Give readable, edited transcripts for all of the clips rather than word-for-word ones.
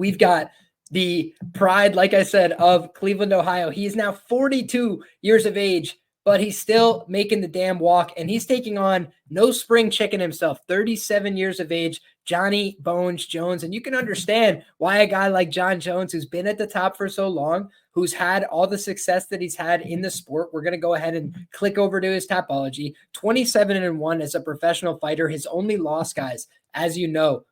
We've got the pride, like I said, of Cleveland, Ohio. He is now 42 years of age, but he's still making the damn walk, and he's taking on no spring chicken himself, 37 years of age, Johnny Bones Jones. And you can understand why a guy like Jon Jones, who's been at the top for so long, who's had all the success that he's had in the sport. We're going to go ahead and click over to his Tapology. 27-1 as a professional fighter. His only loss, guys, as you know,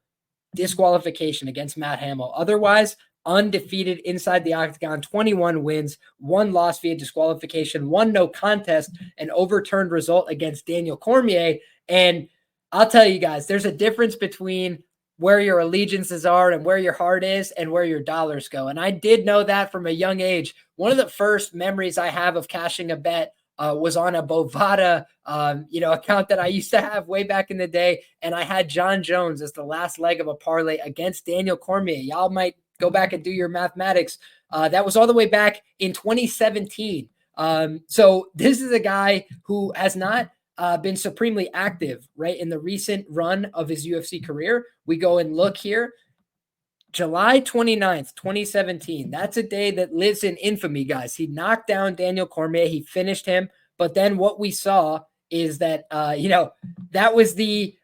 disqualification against Matt Hamill. Otherwise, undefeated inside the octagon, 21 wins, 1 loss via disqualification, 1 no contest, an overturned result against Daniel Cormier. And I'll tell you guys, there's a difference between where your allegiances are and where your heart is and where your dollars go. And I did know that from a young age. One of the first memories I have of cashing a bet was on a Bovada, account that I used to have way back in the day. And I had Jon Jones as the last leg of a parlay against Daniel Cormier. Y'all might go back and do your mathematics. That was all the way back in 2017. So this is a guy who has not been supremely active, right, in the recent run of his UFC career. We go and look here. July 29th, 2017. That's a day that lives in infamy, guys. He knocked down Daniel Cormier. He finished him. But then what we saw is that, that was the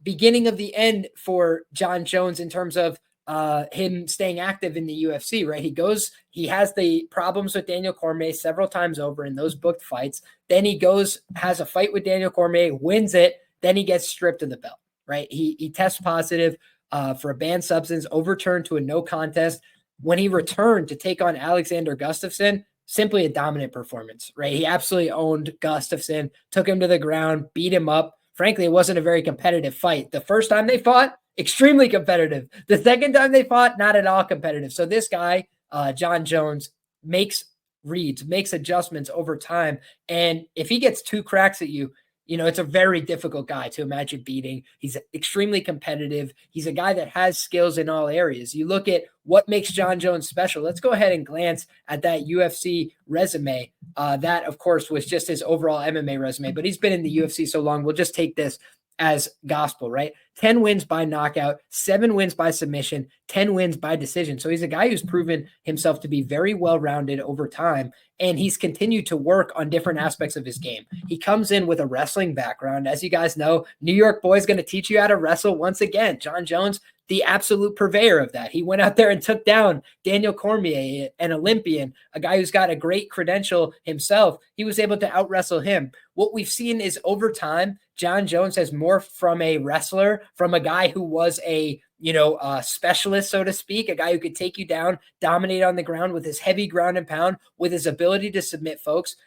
beginning of the end for Jon Jones in terms of him staying active in the UFC, right? He has the problems with Daniel Cormier several times over in those booked fights. Then he has a fight with Daniel Cormier, wins it. Then he gets stripped of the belt, right? He tests positive for a banned substance, overturned to a no contest. When he returned to take on Alexander Gustafsson, simply a dominant performance, right? He absolutely owned Gustafsson, took him to the ground, beat him up. Frankly, it wasn't a very competitive fight. The first time they fought, extremely competitive. The second time they fought, not at all competitive. So this guy, Jon Jones, makes reads, makes adjustments over time. And if he gets 2 cracks at you, it's a very difficult guy to imagine beating. He's extremely competitive. He's a guy that has skills in all areas. You look at what makes Jon Jones special. Let's go ahead and glance at that UFC resume. That, of course, was just his overall MMA resume, but he's been in the UFC so long. We'll just take this as gospel, right? 10 wins by knockout, 7 wins by submission, 10 wins by decision. So he's a guy who's proven himself to be very well-rounded over time, and he's continued to work on different aspects of his game. He comes in with a wrestling background. As you guys know, New York boy is going to teach you how to wrestle once again. Jon Jones, the absolute purveyor of that. He went out there and took down Daniel Cormier, an Olympian, a guy who's got a great credential himself. He was able to out-wrestle him. What we've seen is over time, Jon Jones has morphed from a wrestler, from a guy who was a specialist, so to speak, a guy who could take you down, dominate on the ground with his heavy ground and pound, with his ability to submit folks.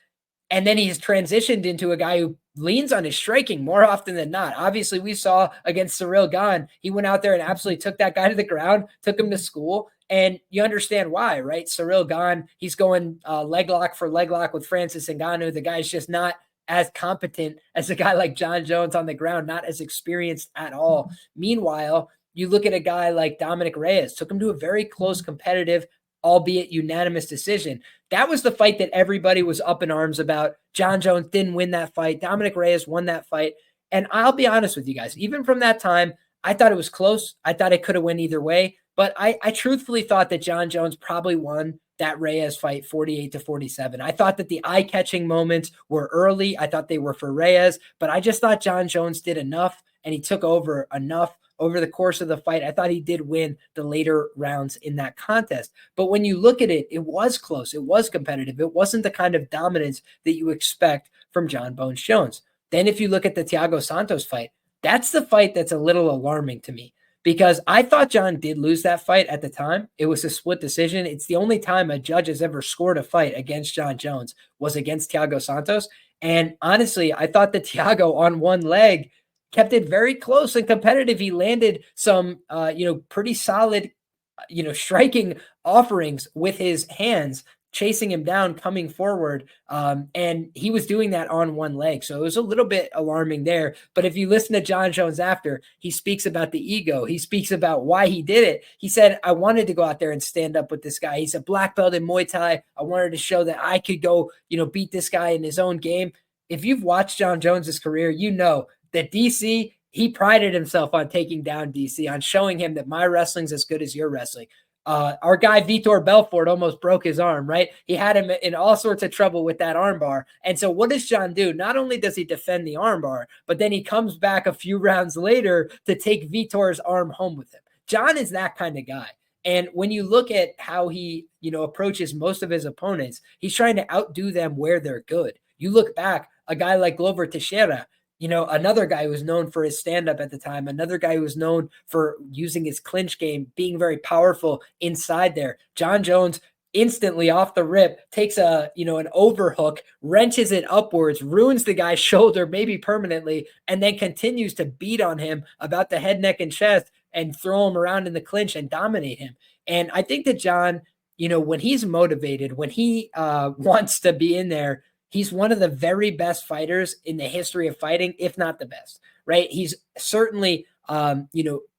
And then he's transitioned into a guy who leans on his striking more often than not. Obviously, we saw against Ciryl Gane, he went out there and absolutely took that guy to the ground, took him to school. And you understand why, right? Ciryl Gane, he's going leg lock for leg lock with Francis Ngannou. The guy's just not as competent as a guy like Jon Jones on the ground, not as experienced at all. Meanwhile, you look at a guy like Dominic Reyes, took him to a very close, competitive, albeit unanimous decision. That was the fight that everybody was up in arms about. Jon Jones didn't win that fight. Dominic Reyes won that fight. And I'll be honest with you guys, even from that time, I thought it was close. I thought it could have went either way. But I truthfully thought that Jon Jones probably won that Reyes fight 48-47. I thought that the eye-catching moments were early. I thought they were for Reyes, but I just thought Jon Jones did enough, and he took over enough over the course of the fight. I thought he did win the later rounds in that contest. But when you look at it, it was close. It was competitive. It wasn't the kind of dominance that you expect from Jon Bones Jones. Then if you look at the Thiago Santos fight, that's the fight that's a little alarming to me, because I thought Jon did lose that fight at the time. It was a split decision. It's the only time a judge has ever scored a fight against Jon Jones was against Thiago Santos. And honestly, I thought that Thiago on one leg kept it very close and competitive. He landed some, pretty solid, striking offerings with his hands, chasing him down, coming forward. And he was doing that on one leg. So it was a little bit alarming there. But if you listen to Jon Jones after, he speaks about the ego. He speaks about why he did it. He said, I wanted to go out there and stand up with this guy. He's a black belt in Muay Thai. I wanted to show that I could go, beat this guy in his own game. If you've watched Jon Jones's career, you know that DC, he prided himself on taking down DC, on showing him that my wrestling's as good as your wrestling. Our guy Vitor Belfort almost broke his arm, right? He had him in all sorts of trouble with that armbar. And so what does Jon do? Not only does he defend the armbar, but then he comes back a few rounds later to take Vitor's arm home with him. Jon is that kind of guy. And when you look at how he, approaches most of his opponents, he's trying to outdo them where they're good. You look back, a guy like Glover Teixeira, another guy who was known for his stand-up at the time, another guy who was known for using his clinch game, being very powerful inside there. Jon Jones instantly off the rip takes an overhook, wrenches it upwards, ruins the guy's shoulder, maybe permanently, and then continues to beat on him about the head, neck, and chest and throw him around in the clinch and dominate him. And I think that Jon, when he's motivated, when he wants to be in there, he's one of the very best fighters in the history of fighting, if not the best, right? He's certainly,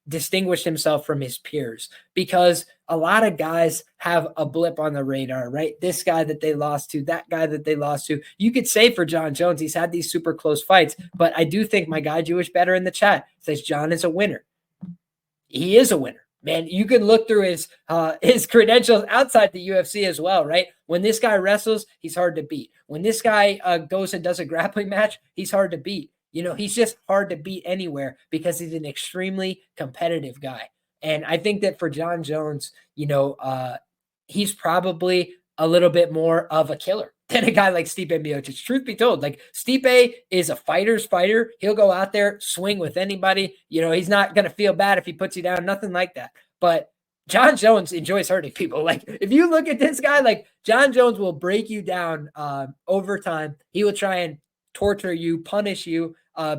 distinguished himself from his peers because a lot of guys have a blip on the radar, right? This guy that they lost to, that guy that they lost to. You could say for Jon Jones, he's had these super close fights, but I do think my guy Jewish Better in the chat says Jon is a winner. He is a winner. Man, you can look through his credentials outside the UFC as well, right? When this guy wrestles, he's hard to beat. When this guy goes and does a grappling match, he's hard to beat. He's just hard to beat anywhere because he's an extremely competitive guy. And I think that for Jon Jones, he's probably a little bit more of a killer than a guy like Stipe Miocic. Truth be told, like Stipe is a fighter's fighter. He'll go out there, swing with anybody. He's not going to feel bad if he puts you down, nothing like that. But Jon Jones enjoys hurting people. Like if you look at this guy, like Jon Jones will break you down over time. He will try and torture you, punish you,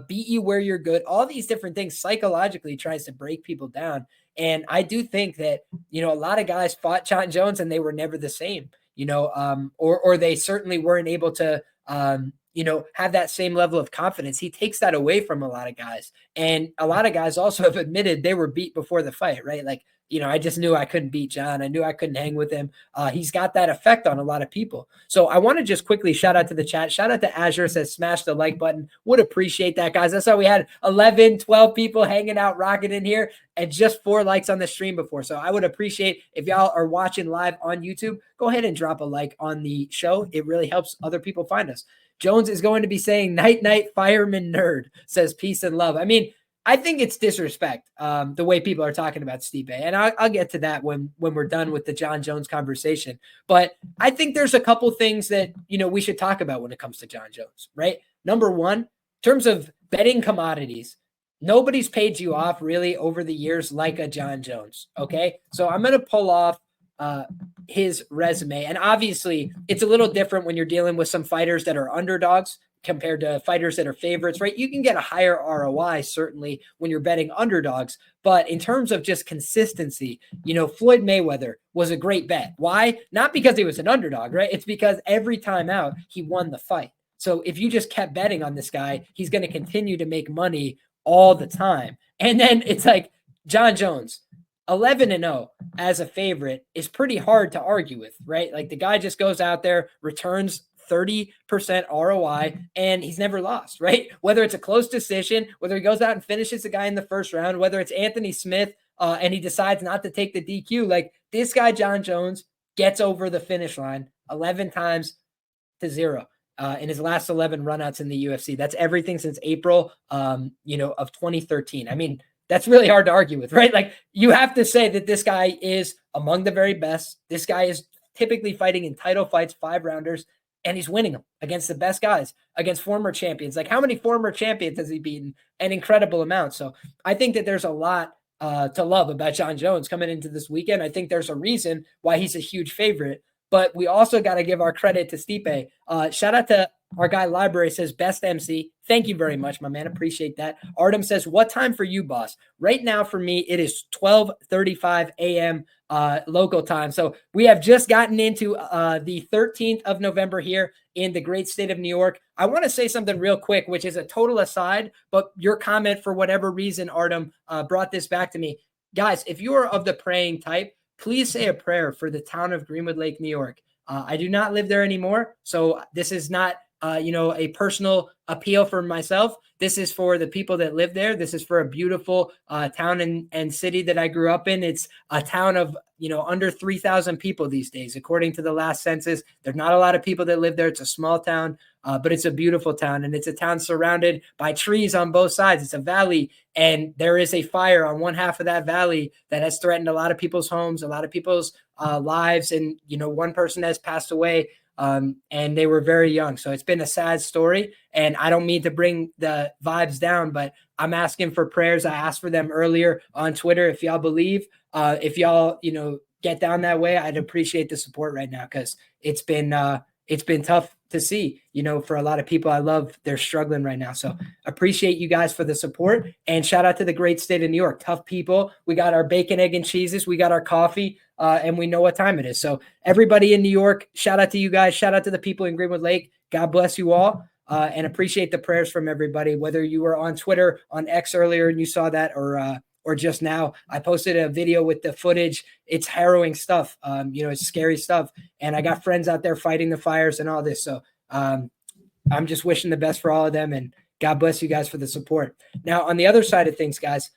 beat you where you're good. All these different things psychologically tries to break people down. And I do think that, a lot of guys fought Jon Jones and they were never the same. Or they certainly weren't able to, have that same level of confidence. He takes that away from a lot of guys. And a lot of guys also have admitted they were beat before the fight, right? Like, I just knew I couldn't beat Jon. I knew I couldn't hang with him. He's got that effect on a lot of people. So I want to just quickly shout out to the chat. Shout out to Azure, says smash the like button. Would appreciate that, guys. That's how we had 11, 12 people hanging out, rocking in here, and just 4 likes on the stream before. So I would appreciate if y'all are watching live on YouTube, go ahead and drop a like on the show. It really helps other people find us. Jones is going to be saying night, night, fireman nerd, says peace and love. I mean, I think it's disrespect, the way people are talking about Stipe. And I'll get to that when we're done with the Jon Jones conversation. But I think there's a couple things that, we should talk about when it comes to Jon Jones, right? Number one, in terms of betting commodities, nobody's paid you off really over the years like a Jon Jones, okay? So I'm going to pull off his resume. And obviously, it's a little different when you're dealing with some fighters that are underdogs compared to fighters that are favorites, right? You can get a higher ROI, certainly, when you're betting underdogs. But in terms of just consistency, Floyd Mayweather was a great bet. Why? Not because he was an underdog, right? It's because every time out, he won the fight. So if you just kept betting on this guy, he's going to continue to make money all the time. And then it's like Jon Jones, 11-0 as a favorite is pretty hard to argue with, right? Like the guy just goes out there, returns 30% ROI, and he's never lost, right? Whether it's a close decision, whether he goes out and finishes the guy in the first round, whether it's Anthony Smith and he decides not to take the DQ, like this guy, Jon Jones, gets over the finish line 11 times to 0 in his last 11 runouts in the UFC. That's everything since April, of 2013. I mean, that's really hard to argue with, right? Like you have to say that this guy is among the very best. This guy is typically fighting in title fights, 5-rounders, and he's winning them against the best guys, against former champions. Like how many former champions has he beaten? An incredible amount. So I think that there's a lot to love about Jon Jones coming into this weekend. I think there's a reason why he's a huge favorite, but we also got to give our credit to Stipe. Shout out to our guy Library, says best MC. Thank you very much, my man. Appreciate that. Artem says, what time for you, boss? Right now for me, it is 12:35 a.m. Local time. So we have just gotten into the 13th of November here in the great state of New York. I want to say something real quick, which is a total aside, but your comment for whatever reason, Artem, brought this back to me. Guys, if you are of the praying type, please say a prayer for the town of Greenwood Lake, New York. I do not live there anymore, so this is not a personal appeal for myself. This is for the people that live there. This is for a beautiful town and city that I grew up in. It's a town of, under 3,000 people these days, according to the last census. There's not a lot of people that live there. It's a small town, but it's a beautiful town, and it's a town surrounded by trees on both sides. It's a valley, and there is a fire on one half of that valley that has threatened a lot of people's homes, a lot of people's lives, and one person has passed away. And they were very young. So it's been a sad story, and I don't mean to bring the vibes down, but I'm asking for prayers. I asked for them earlier on Twitter. If y'all believe, if y'all, get down that way, I'd appreciate the support right now. Cause it's been tough to see, for a lot of people I love, they're struggling right now. So appreciate you guys for the support, and shout out to the great state of New York. Tough people. We got our bacon, egg, and cheeses. We got our coffee. And we know what time it is. So everybody in New York, shout out to you guys. Shout out to the people in Greenwood Lake. God bless you all, and appreciate the prayers from everybody, whether you were on Twitter, on X earlier and you saw that, or just now. I posted a video with the footage. It's harrowing stuff. It's scary stuff. And I got friends out there fighting the fires and all this. So I'm just wishing the best for all of them, and God bless you guys for the support. Now, on the other side of things, guys,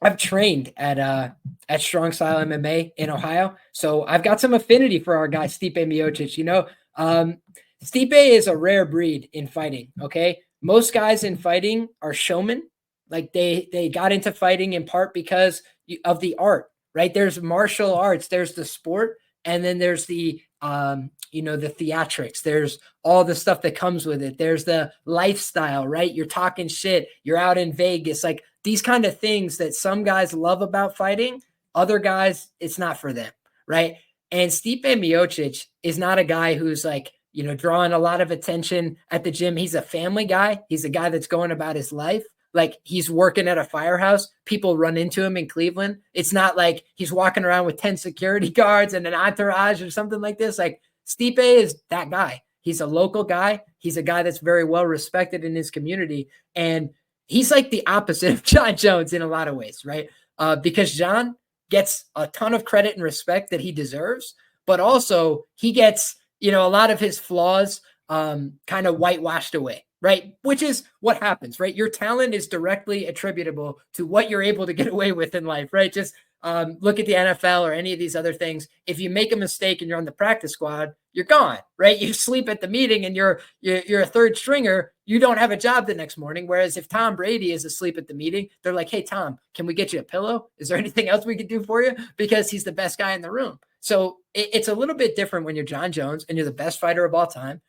I've trained at Strong Style MMA in Ohio, so I've got some affinity for our guy Stipe Miocic. Stipe is a rare breed in fighting. Okay, most guys in fighting are showmen. Like they got into fighting in part because of the art, right? There's martial arts, there's the sport, and then there's the the theatrics. There's all the stuff that comes with it. There's the lifestyle, right? You're talking shit. You're out in Vegas, like these kind of things that some guys love about fighting. Other guys, it's not for them, right? And Stipe Miocic is not a guy who's like, drawing a lot of attention at the gym. He's a family guy. He's a guy that's going about his life. Like he's working at a firehouse. People run into him in Cleveland. It's not like he's walking around with 10 security guards and an entourage or something like this. Like Stipe is that guy. He's a local guy. He's a guy that's very well respected in his community. And he's like the opposite of Jon Jones in a lot of ways, right? Because Jon gets a ton of credit and respect that he deserves, but also he gets, a lot of his flaws kind of whitewashed away. Right. Which is what happens, right? Your talent is directly attributable to what you're able to get away with in life, right? Just look at the NFL or any of these other things. If you make a mistake and you're on the practice squad, you're gone, right? You sleep at the meeting and you're a third stringer. You don't have a job the next morning. Whereas if Tom Brady is asleep at the meeting, they're like, hey, Tom, can we get you a pillow? Is there anything else we can do for you? Because he's the best guy in the room. So it's a little bit different when you're Jon Jones and you're the best fighter of all time.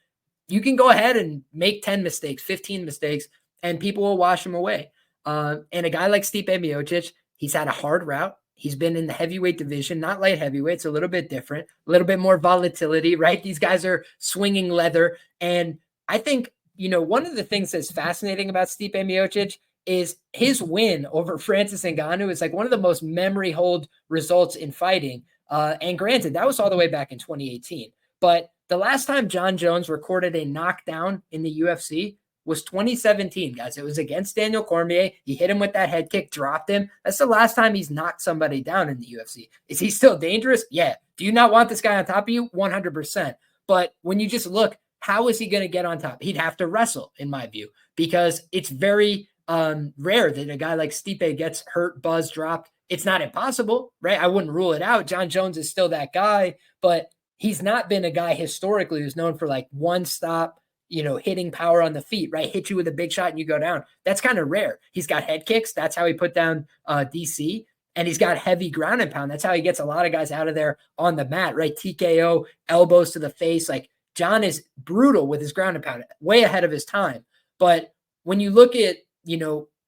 You can go ahead and make 10 mistakes, 15 mistakes, and people will wash them away. And a guy like Stipe Miocic, he's had a hard route. He's been in the heavyweight division, not light heavyweight. It's a little bit different, a little bit more volatility, right? These guys are swinging leather. And I think, one of the things that's fascinating about Stipe Miocic is his win over Francis Ngannou is like one of the most memory hold results in fighting. And granted, that was all the way back in 2018. But the last time Jon Jones recorded a knockdown in the UFC was 2017, guys. It was against Daniel Cormier. He hit him with that head kick, dropped him. That's the last time he's knocked somebody down in the UFC. Is he still dangerous? Yeah. Do you not want this guy on top of you? 100%. But when you just look, how is he going to get on top? He'd have to wrestle, in my view, because it's very rare that a guy like Stipe gets hurt, buzzed, dropped. It's not impossible, right? I wouldn't rule it out. Jon Jones is still that guy, but he's not been a guy historically who's known for like one stop, hitting power on the feet, right? Hit you with a big shot and you go down. That's kind of rare. He's got head kicks. That's how he put down DC. And he's got heavy ground and pound. That's how he gets a lot of guys out of there on the mat, right? TKO, elbows to the face. Like Jon is brutal with his ground and pound, way ahead of his time. But when you look at,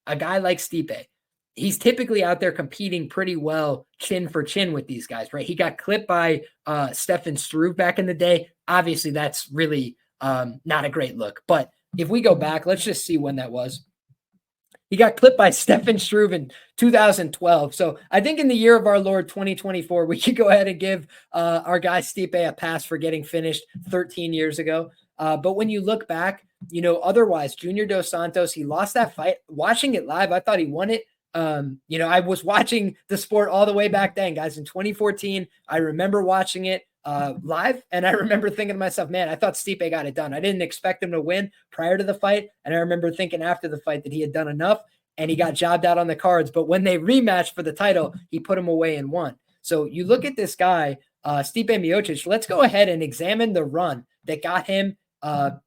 a guy like Stipe, he's typically out there competing pretty well chin for chin with these guys, right? He got clipped by Stefan Struve back in the day. Obviously, that's really not a great look. But if we go back, let's just see when that was. He got clipped by Stefan Struve in 2012. So I think in the year of our Lord 2024, we could go ahead and give our guy Stipe a pass for getting finished 13 years ago. But when you look back, otherwise, Junior Dos Santos, he lost that fight. Watching it live, I thought he won it. I was watching the sport all the way back then, guys. In 2014, I remember watching it. live, and I remember thinking to myself, man, I thought Stipe got it done. I didn't expect him to win prior to the fight, and I remember thinking after the fight that he had done enough, and he got jobbed out on the cards. But when they rematched for the title, he put him away and won. So you look at this guy, Stipe Miocic. Let's go ahead and examine the run that got him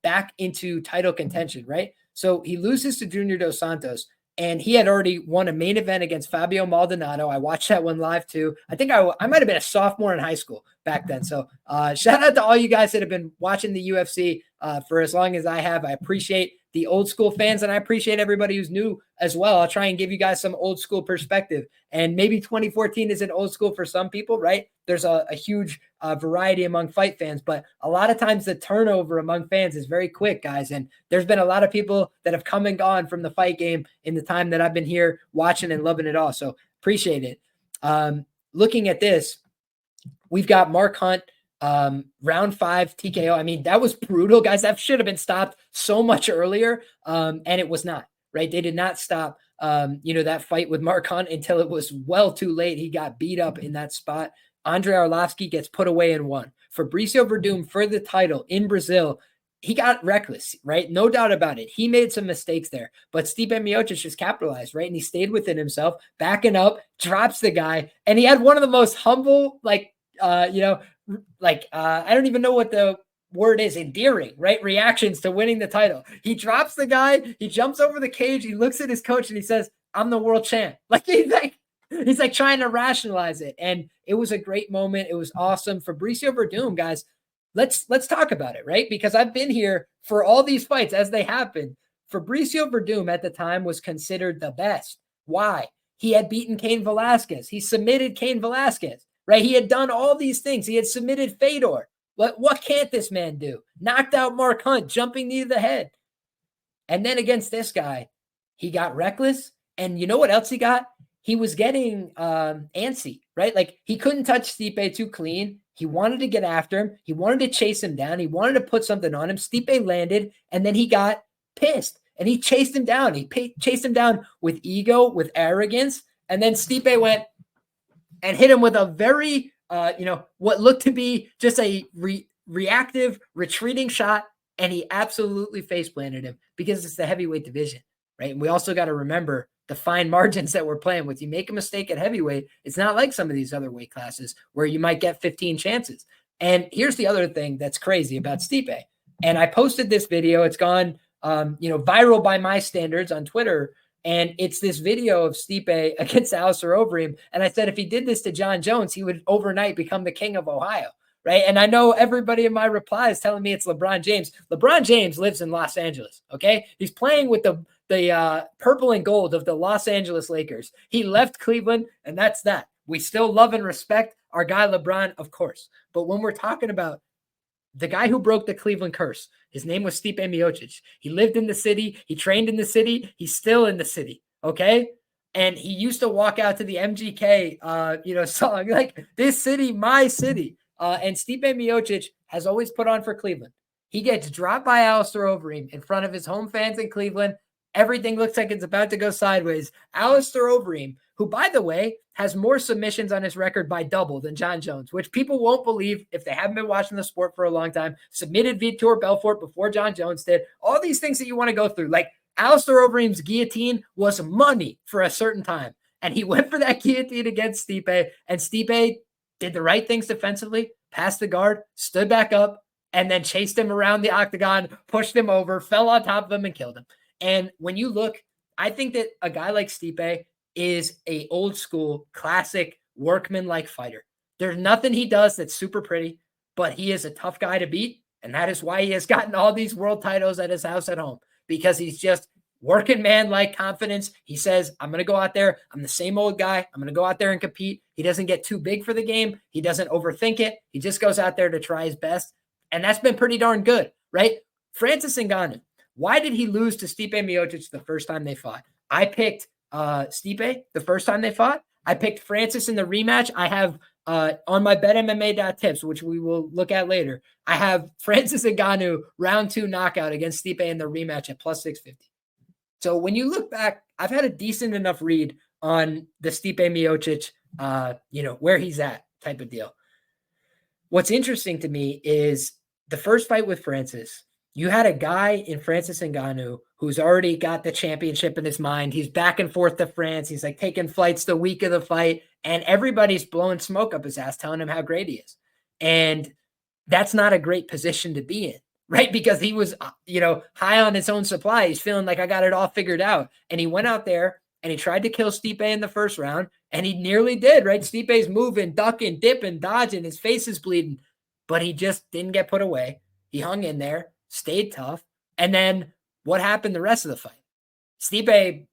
back into title contention, right? So he loses to Junior Dos Santos, and he had already won a main event against Fabio Maldonado. I watched that one live too. I think I might have been a sophomore in high school back then. So shout out to all you guys that have been watching the UFC for as long as I have. I appreciate the old school fans, and I appreciate everybody who's new as well. I'll try and give you guys some old school perspective. And maybe 2014 isn't old school for some people, right? There's a huge variety among fight fans, but a lot of times the turnover among fans is very quick, guys. And there's been a lot of people that have come and gone from the fight game in the time that I've been here watching and loving it all. So appreciate it. Looking at this, we've got Mark Hunt, round 5 TKO. I mean, that was brutal, guys. That should have been stopped so much earlier. And it was not, right? They did not stop, that fight with Mark Hunt until it was well too late. He got beat up in that spot. Andre Arlovski gets put away and won. Fabricio Verdum for the title in Brazil. He got reckless, right? No doubt about it. He made some mistakes there, but Stipe Miocic just capitalized, right? And he stayed within himself, backing up, drops the guy. And he had one of the most humble, I don't even know what the word is, endearing, right? Reactions to winning the title. He drops the guy, he jumps over the cage, he looks at his coach and he says, "I'm the world champ." He's like trying to rationalize it. And it was a great moment. It was awesome. Fabricio Verdum, guys, let's talk about it, right? Because I've been here for all these fights as they happen. Fabricio Verdum at the time was considered the best. Why? He had beaten Cain Velasquez. He submitted Cain Velasquez, right? He had done all these things. He had submitted Fedor. What can't this man do? Knocked out Mark Hunt, jumping knee to the head. And then against this guy, he got reckless. And you know what else he got? He was getting antsy, right? Like he couldn't touch Stipe too clean. He wanted to get after him. He wanted to chase him down. He wanted to put something on him. Stipe landed, and then he got pissed, and he chased him down. He chased him down with ego, with arrogance, and then Stipe went and hit him with a very, what looked to be just a reactive, retreating shot, and he absolutely face planted him because it's the heavyweight division, right? And we also got to remember the fine margins that we're playing with. You make a mistake at heavyweight, it's not like some of these other weight classes where you might get 15 chances. And here's the other thing that's crazy about Stipe. And I posted this video. It's gone, viral by my standards on Twitter. And it's this video of Stipe against Alistair Overeem. And I said, if he did this to Jon Jones, he would overnight become the king of Ohio, right? And I know everybody in my reply is telling me it's LeBron James. LeBron James lives in Los Angeles, okay? He's playing with the purple and gold of the Los Angeles Lakers. He left Cleveland, and that's that. We still love and respect our guy LeBron, of course. But when we're talking about the guy who broke the Cleveland curse, his name was Stipe Miocic. He lived in the city. He trained in the city. He's still in the city, okay? And he used to walk out to the MGK, song, like, this city, my city. And Stipe Miocic has always put on for Cleveland. He gets dropped by Alistair Overeem in front of his home fans in Cleveland. Everything looks like it's about to go sideways. Alistair Overeem, who, by the way, has more submissions on his record by double than Jon Jones, which people won't believe if they haven't been watching the sport for a long time, submitted Vitor Belfort before Jon Jones did. All these things that you want to go through. Like Alistair Overeem's guillotine was money for a certain time. And he went for that guillotine against Stipe. And Stipe did the right things defensively, passed the guard, stood back up, and then chased him around the octagon, pushed him over, fell on top of him, and killed him. And when you look, I think that a guy like Stipe is a old school, classic, workman-like fighter. There's nothing he does that's super pretty, but he is a tough guy to beat. And that is why he has gotten all these world titles at his house at home, because he's just working man-like confidence. He says, I'm going to go out there. I'm the same old guy. I'm going to go out there and compete. He doesn't get too big for the game. He doesn't overthink it. He just goes out there to try his best. And that's been pretty darn good, right? Francis Ngannou. Why did he lose to Stipe Miocic the first time they fought? I picked Stipe the first time they fought. I picked Francis in the rematch. I have on my betmma.tips, which we will look at later, I have Francis Ngannou round 2 knockout against Stipe in the rematch at plus 650. So when you look back, I've had a decent enough read on the Stipe Miocic, where he's at type of deal. what's interesting to me is the first fight with Francis. You had a guy in Francis Ngannou who's already got the championship in his mind. He's back and forth to France. He's like taking flights the week of the fight, and everybody's blowing smoke up his ass, telling him how great he is. And that's not a great position to be in, right? Because he was, high on his own supply. He's feeling like I got it all figured out. And he went out there and he tried to kill Stipe in the first round, and he nearly did, right? Stipe's moving, ducking, dipping, dodging. His face is bleeding, but he just didn't get put away. He hung in there, stayed tough. And then what happened the rest of the fight? Stipe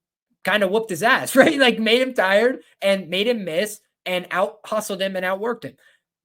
kind of whooped his ass, right? Like made him tired and made him miss and out hustled him and outworked him.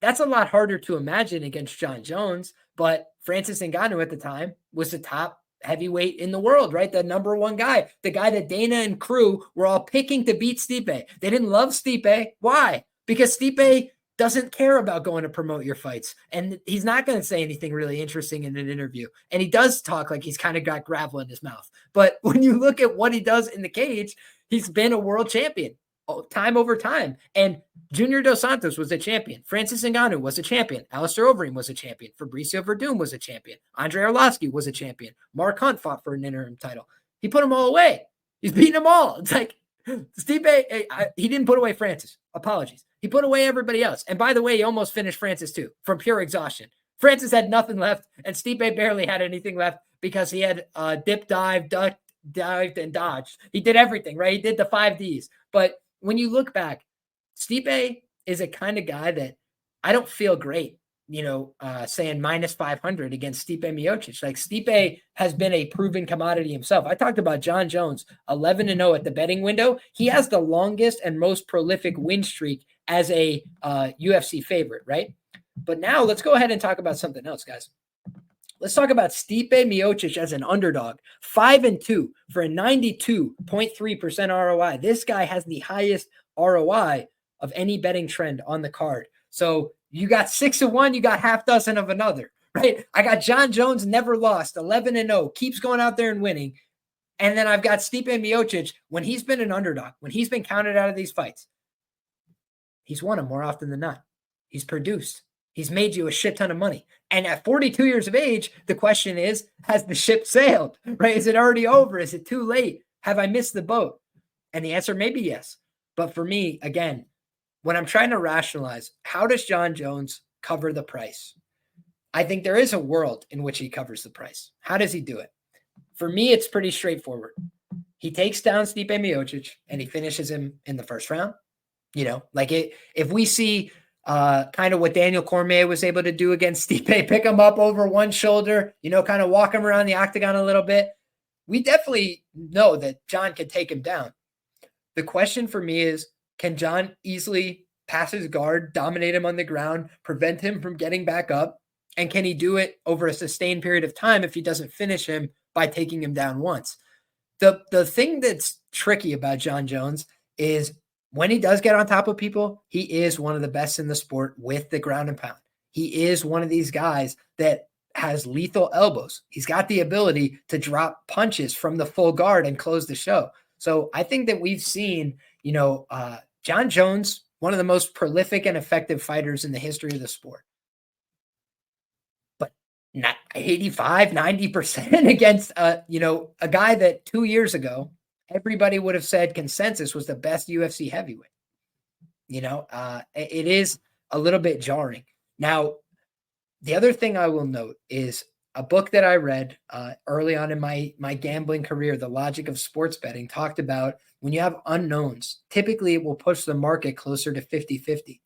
That's a lot harder to imagine against Jon Jones, but Francis Ngannou at the time was the top heavyweight in the world, right? The number one guy, the guy that Dana and crew were all picking to beat Stipe. They didn't love Stipe. Why? Because Stipe doesn't care about going to promote your fights. And he's not going to say anything really interesting in an interview. And he does talk like he's kind of got gravel in his mouth. But when you look at what he does in the cage, he's been a world champion time over time. And Junior Dos Santos was a champion. Francis Ngannou was a champion. Alistair Overeem was a champion. Fabricio Verdum was a champion. Andre Arlovski was a champion. Mark Hunt fought for an interim title. He put them all away. He's beating them all. It's like Stipe, he didn't put away Francis. Apologies. He put away everybody else. And by the way, he almost finished Francis too from pure exhaustion. Francis had nothing left, and Stipe barely had anything left because he had dip, dive, ducked, dived, and dodged. He did everything, right? He did the 5 Ds. But when you look back, Stipe is a kind of guy that I don't feel great, saying minus 500 against Stipe Miocic. Like Stipe has been a proven commodity himself. I talked about Jon Jones, 11-0 at the betting window. He has the longest and most prolific win streak as a UFC favorite, right? But now let's go ahead and talk about something else, guys. Let's talk about Stipe Miocic as an underdog, 5-2 for a 92.3% ROI. This guy has the highest ROI of any betting trend on the card. So you got 6 of one, you got half dozen of another, right? I got Jon Jones, never lost, 11-0, keeps going out there and winning. And then I've got Stipe Miocic, when he's been an underdog, when he's been counted out of these fights, he's won them more often than not. He's produced. He's made you a shit ton of money. And at 42 years of age, the question is, has the ship sailed, right? Is it already over? Is it too late? Have I missed the boat? And the answer may be yes. But for me, again, when I'm trying to rationalize, how does Jon Jones cover the price? I think there is a world in which he covers the price. How does he do it? For me, it's pretty straightforward. He takes down Stipe Miocic and he finishes him in the first round. If we see kind of what Daniel Cormier was able to do against Stipe, pick him up over one shoulder, kind of walk him around the octagon a little bit, we definitely know that Jon can take him down. The question for me is, can Jon easily pass his guard, dominate him on the ground, prevent him from getting back up? And can he do it over a sustained period of time if he doesn't finish him by taking him down once? The thing that's tricky about Jon Jones is when he does get on top of people, he is one of the best in the sport with the ground and pound. He is one of these guys that has lethal elbows. He's got the ability to drop punches from the full guard and close the show. So I think that we've seen, Jon Jones, one of the most prolific and effective fighters in the history of the sport. But not 85, 90% against, a guy that 2 years ago, everybody would have said consensus was the best UFC heavyweight. It is a little bit jarring. Now, the other thing I will note is a book that I read early on in my gambling career, The Logic of Sports Betting, talked about when you have unknowns, typically it will push the market closer to 50-50.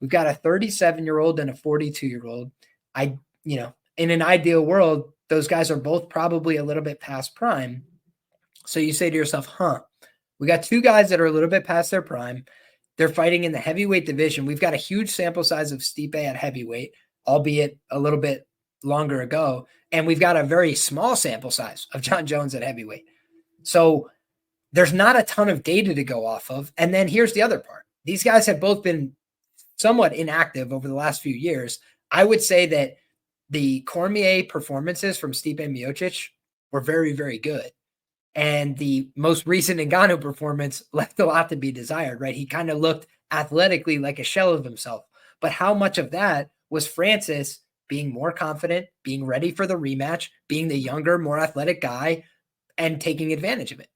We've got a 37-year-old and a 42-year-old. In an ideal world, those guys are both probably a little bit past prime. So you say to yourself, we got 2 guys that are a little bit past their prime. They're fighting in the heavyweight division. We've got a huge sample size of Stipe at heavyweight, albeit a little bit longer ago. And we've got a very small sample size of Jon Jones at heavyweight. So there's not a ton of data to go off of. And then here's the other part. These guys have both been somewhat inactive over the last few years. I would say that the Cormier performances from Stipe Miocic were very, very good. And the most recent Ngannou performance left a lot to be desired, right? He kind of looked athletically like a shell of himself. But how much of that was Francis being more confident, being ready for the rematch, being the younger, more athletic guy, and taking advantage of it.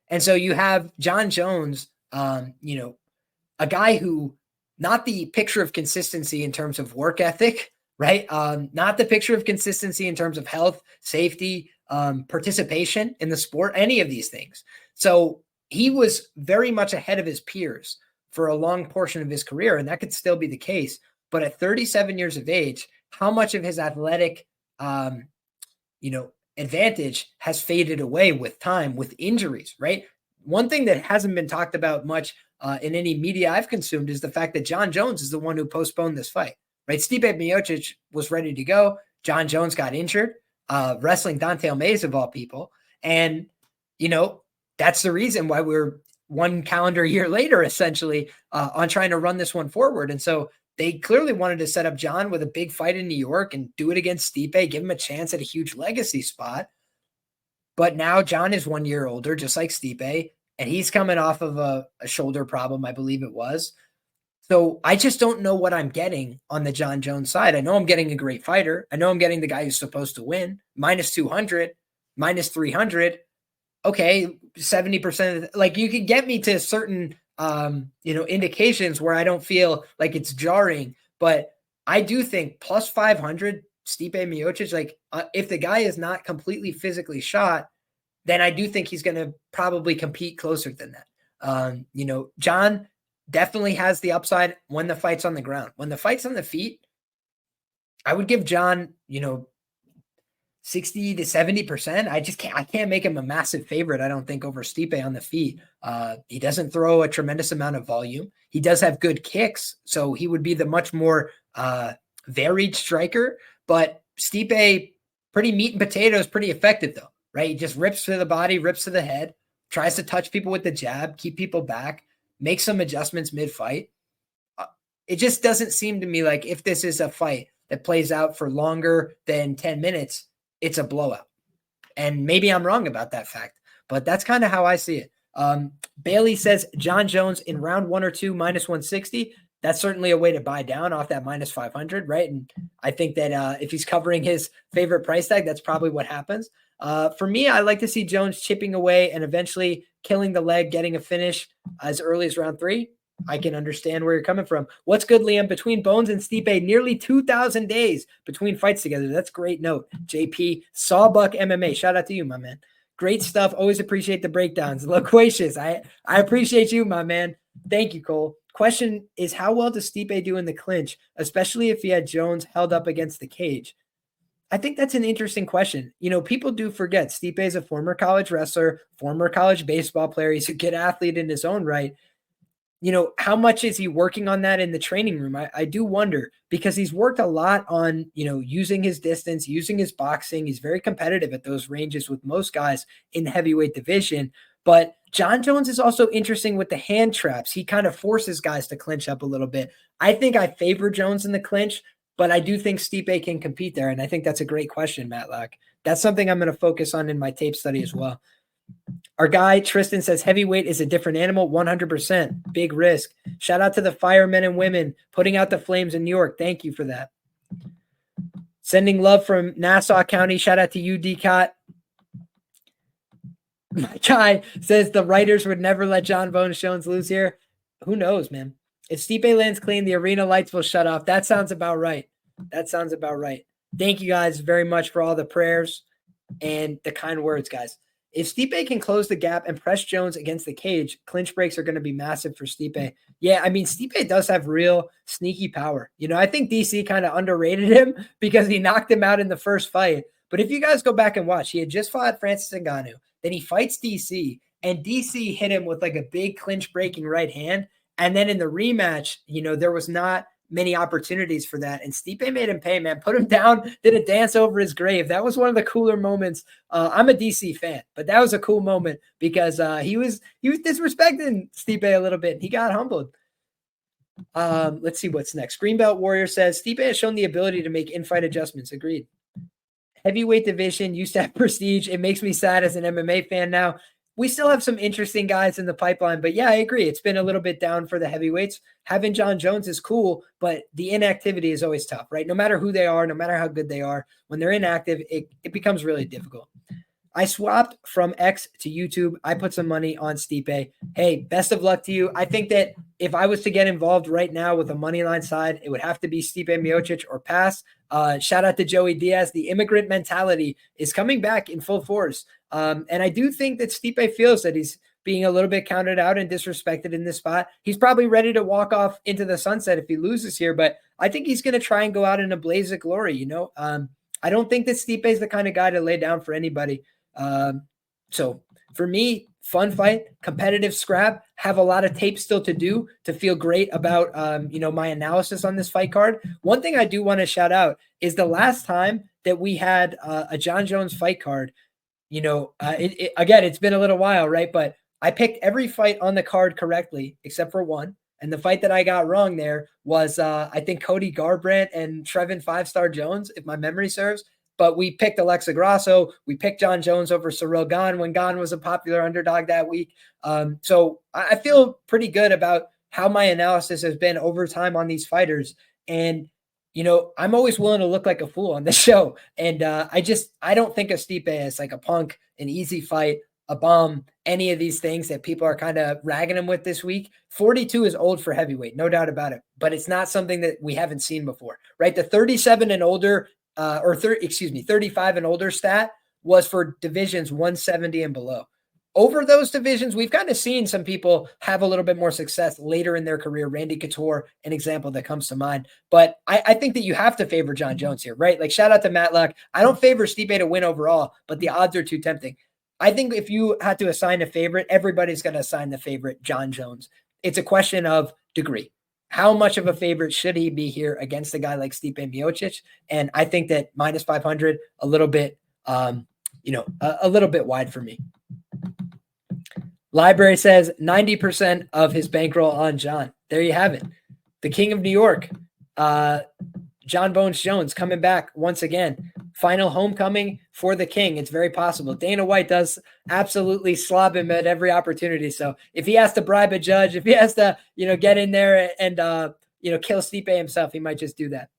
And so you have Jon Jones, a guy who, not the picture of consistency in terms of work ethic, right? Not the picture of consistency in terms of health, safety, participation in the sport, any of these things. So he was very much ahead of his peers for a long portion of his career, and that could still be the case. But at 37 years of age, how much of his athletic, advantage has faded away with time, with injuries, right? One thing that hasn't been talked about much in any media I've consumed is the fact that Jon Jones is the one who postponed this fight, right? Stipe Miocic was ready to go. Jon Jones got injured, wrestling Dante Mays of all people. And, that's the reason why we're 1 calendar year later, essentially, on trying to run this one forward. And so they clearly wanted to set up Jon with a big fight in New York and do it against Stipe, give him a chance at a huge legacy spot. But now Jon is 1 year older, just like Stipe, and he's coming off of a shoulder problem, I believe it was. So I just don't know what I'm getting on the Jon Jones side. I know I'm getting a great fighter. I know I'm getting the guy who's supposed to win. Minus 200, minus 300. Okay, 70%. Like, you could get me to certain indications where I don't feel like it's jarring, but I do think plus 500 Stipe Miocic, like if the guy is not completely physically shot, then I do think he's going to probably compete closer than that. Jon definitely has the upside when the fight's on the ground. When the fight's on the feet, I would give Jon, 60 to 70%. I can't make him a massive favorite, I don't think, over Stipe on the feet. He doesn't throw a tremendous amount of volume. He does have good kicks, so he would be the much more varied striker. But Stipe, pretty meat and potatoes, pretty effective though, right? He just rips to the body, rips to the head, tries to touch people with the jab, keep people back, make some adjustments mid-fight. It just doesn't seem to me like if this is a fight that plays out for longer than 10 minutes, it's a blowout. And maybe I'm wrong about that fact, but that's kind of how I see it. Bailey says Jon Jones in round 1 or 2, minus 160. That's certainly a way to buy down off that minus 500, right? And I think that if he's covering his favorite price tag, that's probably what happens. For me, I like to see Jones chipping away and eventually killing the leg, getting a finish as early as round 3. I can understand where you're coming from. What's good, Liam? Between Bones and Stipe, nearly 2,000 days between fights together. That's a great note. JP, Sawbuck MMA. Shout out to you, my man. Great stuff. Always appreciate the breakdowns. Loquacious. I appreciate you, my man. Thank you, Cole. Question is, how well does Stipe do in the clinch, especially if he had Jones held up against the cage? I think that's an interesting question. People do forget Stipe is a former college wrestler, former college baseball player. He's a good athlete in his own right. How much is he working on that in the training room? I do wonder, because he's worked a lot on, using his distance, using his boxing. He's very competitive at those ranges with most guys in the heavyweight division. But Jon Jones is also interesting with the hand traps. He kind of forces guys to clinch up a little bit. I think I favor Jones in the clinch, but I do think Stipe can compete there. And I think that's a great question, Matlock. That's something I'm going to focus on in my tape study as well. Our guy, Tristan, says heavyweight is a different animal, 100%. Big risk. Shout out to the firemen and women putting out the flames in New York. Thank you for that. Sending love from Nassau County. Shout out to you, D-Cot. My guy says the writers would never let Jon Jones lose here. Who knows, man? If Stipe lands clean, the arena lights will shut off. That sounds about right. Thank you guys very much for all the prayers and the kind words, guys. If Stipe can close the gap and press Jones against the cage, clinch breaks are going to be massive for Stipe. Yeah, I mean, Stipe does have real sneaky power. I think DC kind of underrated him because he knocked him out in the first fight. But if you guys go back and watch, he had just fought Francis Ngannou. Then he fights DC, and DC hit him with like a big clinch breaking right hand. And then in the rematch, there was not many opportunities for that. And Stipe made him pay, man. Put him down, did a dance over his grave. That was one of the cooler moments. I'm a DC fan, but that was a cool moment because he was disrespecting Stipe a little bit. He got humbled. Let's see what's next. Greenbelt Warrior says, Stipe has shown the ability to make in-fight adjustments. Agreed. Heavyweight division used to have prestige. It makes me sad as an MMA fan now. we still have some interesting guys in the pipeline. But yeah, I agree. It's been a little bit down for the heavyweights. Having Jon Jones is cool, but the inactivity is always tough, right? No matter who they are, no matter how good they are, when they're inactive, it becomes really difficult. I swapped from X to YouTube. I put some money on Stipe. Hey, best of luck to you. I think that if I was to get involved right now with a money line side, it would have to be Stipe Miocic or pass. Shout out to Joey Diaz. The immigrant mentality is coming back in full force. And I do think that Stipe feels that he's being a little bit counted out and disrespected in this spot. He's probably ready to walk off into the sunset if he loses here, but I think he's going to try and go out in a blaze of glory. I don't think that Stipe is the kind of guy to lay down for anybody. So for me, fun fight, competitive scrap, have a lot of tape still to do to feel great about, my analysis on this fight card. One thing I do want to shout out is the last time that we had a Jon Jones fight card, again, it's been a little while, right? But I picked every fight on the card correctly, except for one. And the fight that I got wrong there was, I think, Cody Garbrandt and Trevin 5-Star Jones, if my memory serves. But we picked Alexa Grasso. We picked Jon Jones over Ciryl Gane when Gane was a popular underdog that week. So I feel pretty good about how my analysis has been over time on these fighters. And, I'm always willing to look like a fool on this show. And I don't think of Stipe as like a punk, an easy fight, a bum, any of these things that people are kind of ragging him with this week. 42 is old for heavyweight, no doubt about it. But it's not something that we haven't seen before, right? The 37 and older 35 and older stat was for divisions 170 and below. Over those divisions, we've kind of seen some people have a little bit more success later in their career. Randy Couture, an example that comes to mind. But I think that you have to favor Jon Jones here, right? Like, shout out to Matlock. I don't favor Stipe to win overall, but the odds are too tempting. I think if you had to assign a favorite, everybody's going to assign the favorite Jon Jones. It's a question of degree. How much of a favorite should he be here against a guy like Stipe Miocic? And I think that minus 500, a little bit, a little bit wide for me. Library says 90% of his bankroll on Jon. There you have it. The King of New York, Jon Bones Jones, coming back once again. Final homecoming for the King. It's very possible. Dana White does absolutely slob him at every opportunity. So if he has to bribe a judge, if he has to, get in there and kill Stipe himself, he might just do that.